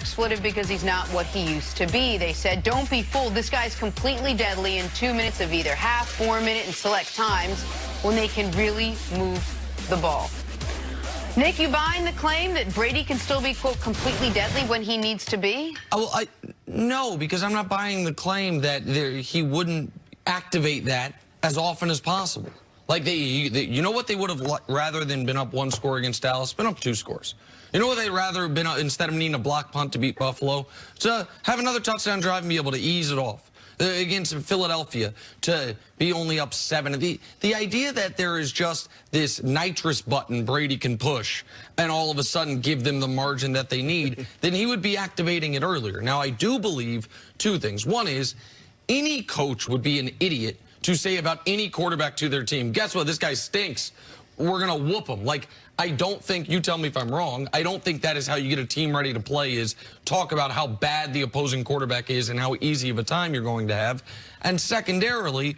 expletive because he's not what he used to be. They said, don't be fooled. This guy's completely deadly in 2 minutes of either half, 4 minute, and select times when they can really move the ball. Nick, you buying the claim that Brady can still be, quote, completely deadly when he needs to be? No, because I'm not buying the claim that he wouldn't activate that as often as possible. Like, you know what they would have rather than been up 1 score against Dallas? Been up 2 scores. You know what they'd rather have been, instead of needing a block punt to beat Buffalo? To have another touchdown drive and be able to ease it off. Against Philadelphia, to be only up 7. The idea that there is just this nitrous button Brady can push and all of a sudden give them the margin that they need, then he would be activating it earlier. Now, I do believe 2 things. One is, any coach would be an idiot to say about any quarterback to their team, guess what, this guy stinks. We're going to whoop him. Like, I don't think, you tell me if I'm wrong, I don't think that is how you get a team ready to play, is talk about how bad the opposing quarterback is and how easy of a time you're going to have. And secondarily,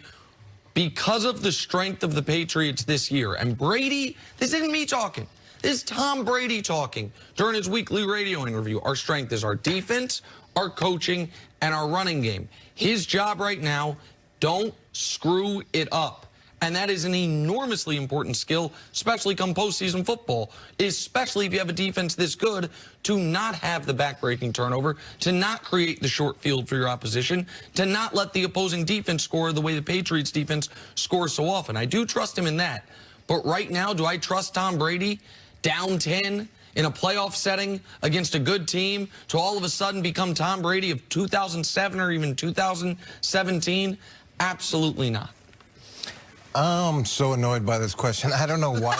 because of the strength of the Patriots this year, and Brady, this isn't me talking, this is Tom Brady talking during his weekly radio interview. Our strength is our defense, our coaching, and our running game. His job right now, don't screw it up. And that is an enormously important skill, especially come postseason football, especially if you have a defense this good, to not have the backbreaking turnover, to not create the short field for your opposition, to not let the opposing defense score the way the Patriots defense scores so often. I do trust him in that. But right now, do I trust Tom Brady down 10 in a playoff setting against a good team to all of a sudden become Tom Brady of 2007 or even 2017? Absolutely not. I'm so annoyed by this question. I don't know why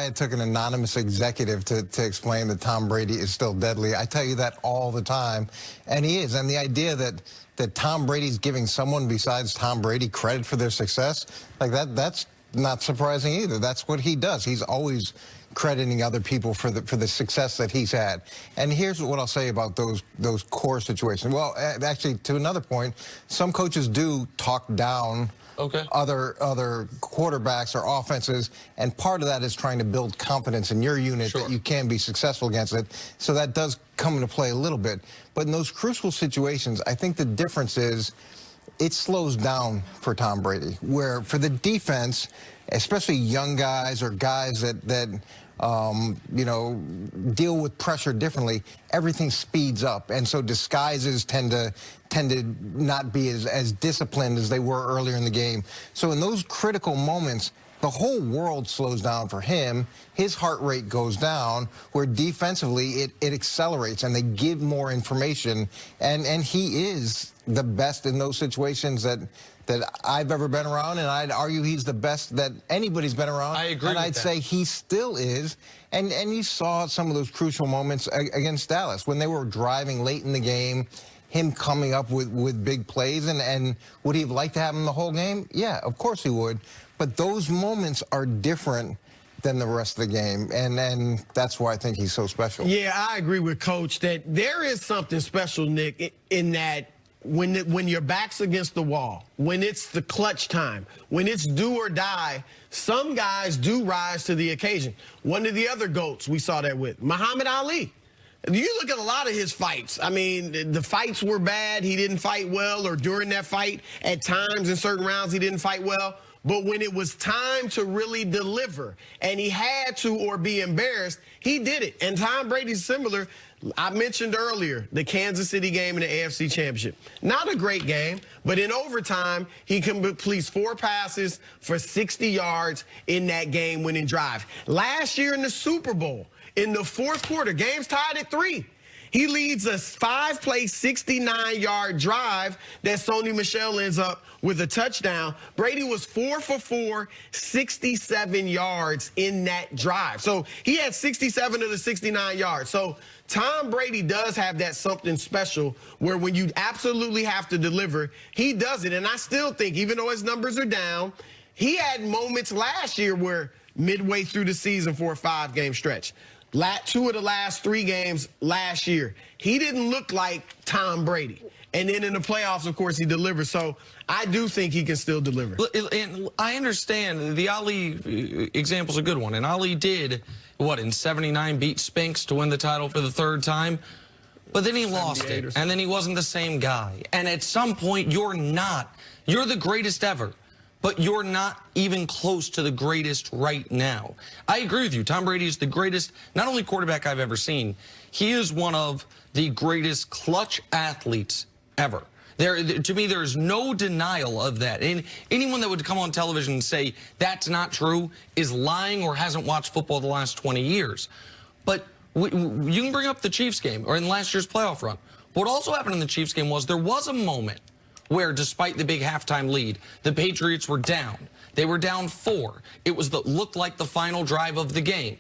it took an anonymous executive to explain that Tom Brady is still deadly. I tell you that all the time, and he is. And the idea that Tom Brady's giving someone besides Tom Brady credit for their success, like that's not surprising either. That's what he does. He's always crediting other people for the success that he's had. And here's what I'll say about those core situations. Well, actually, to another point, some coaches do talk down other quarterbacks or offenses, and part of that is trying to build confidence in your unit that you can be successful against it. So that does come into play a little bit. But in those crucial situations, I think the difference is it slows down for Tom Brady, where for the defense, especially young guys or guys that you know, deal with pressure differently, everything speeds up. And so disguises tend to not be as disciplined as they were earlier in the game. So in those critical moments, the whole world slows down for him. His heart rate goes down, where defensively it accelerates and they give more information. And he is the best in those situations that I've ever been around, and I'd argue he's the best that anybody's been around. I agree and with I'd that. say he still is. And you saw some of those crucial moments against Dallas when they were driving late in the game, him coming up with big plays. And would he have liked to have him the whole game? Yeah, of course he would. But those moments are different than the rest of the game, and that's why I think he's so special. Yeah, I agree with Coach that there is something special, Nick, in that when your back's against the wall, when it's the clutch time, when it's do or die, some guys do rise to the occasion. One of the other GOATs we saw that with, Muhammad Ali. You look at a lot of his fights. I mean, the fights were bad. He didn't fight well, or during that fight, at times in certain rounds, he didn't fight well. But when it was time to really deliver, and he had to or be embarrassed, he did it. And Tom Brady's similar. I mentioned earlier the Kansas City game in the AFC Championship. Not a great game, but in overtime, he completes 4 passes for 60 yards in that game-winning drive. Last year in the Super Bowl, in the fourth quarter, game's tied at 3. He leads a 5-play, 69-yard drive that Sony Michel ends up with a touchdown. Brady was 4 for 4, 67 yards in that drive. So he had 67 of the 69 yards. So Tom Brady does have that something special where when you absolutely have to deliver, he does it. And I still think, even though his numbers are down, he had moments last year where midway through the season for a 5-game stretch, 2 of the last 3 games last year, he didn't look like Tom Brady. And then in the playoffs, of course, he delivers. So I do think he can still deliver. And I understand the Ali example's a good one. And Ali did, what, in 79 beat Spinks to win the title for the 3rd time? But then he lost it, and then he wasn't the same guy. And at some point, you're the greatest ever, but you're not even close to the greatest right now. I agree with you. Tom Brady is the greatest, not only quarterback I've ever seen, he is one of the greatest clutch athletes ever. To me, there's no denial of that. And anyone that would come on television and say that's not true is lying or hasn't watched football the last 20 years. But you can bring up the Chiefs game or in last year's playoff run. What also happened in the Chiefs game was there was a moment where, despite the big halftime lead, the Patriots were down. They were down 4. It looked like the final drive of the game.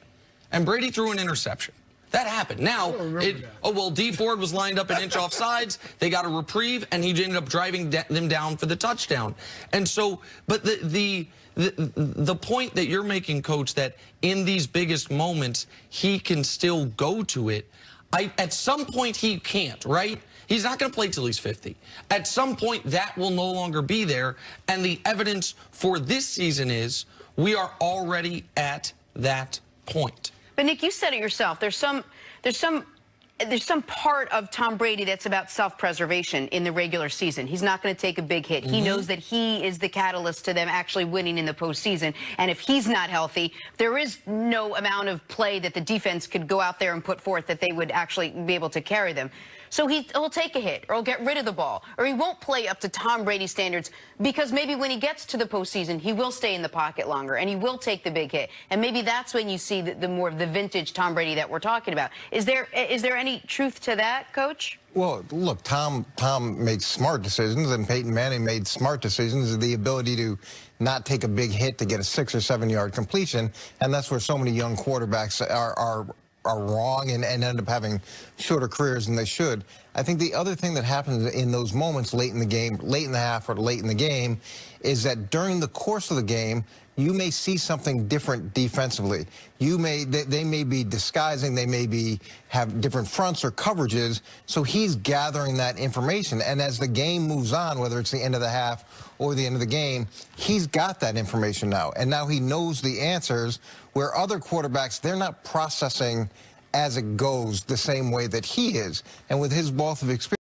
And Brady threw an interception. That happened. Now, D Ford was lined up an inch off sides. They got a reprieve, and he ended up driving them down for the touchdown. And so, but the point that you're making, Coach, that in these biggest moments, he can still go to it. At some point, he can't, right? He's not going to play till he's 50. At some point, that will no longer be there. And the evidence for this season is we are already at that point. But Nick, you said it yourself. There's some part of Tom Brady that's about self-preservation in the regular season. He's not going to take a big hit. He knows that he is the catalyst to them actually winning in the postseason. And if he's not healthy, there is no amount of play that the defense could go out there and put forth that they would actually be able to carry them. So he'll take a hit, or he'll get rid of the ball, or he won't play up to Tom Brady standards, because maybe when he gets to the postseason, he will stay in the pocket longer, and he will take the big hit. And maybe that's when you see the more of the vintage Tom Brady that we're talking about. Is there any truth to that, Coach? Well, look, Tom makes smart decisions, and Peyton Manning made smart decisions. The ability to not take a big hit to get a 6 or 7 yard completion, and that's where so many young quarterbacks are wrong and end up having shorter careers than they should. I think the other thing that happens in those moments late in the game, late in the half or late in the game, is that during the course of the game, you may see something different defensively. They may be disguising, they may have different fronts or coverages, so he's gathering that information. And as the game moves on, whether it's the end of the half or the end of the game, he's got that information now. And now he knows the answers, where other quarterbacks, they're not processing as it goes the same way that he is. And with his wealth of experience,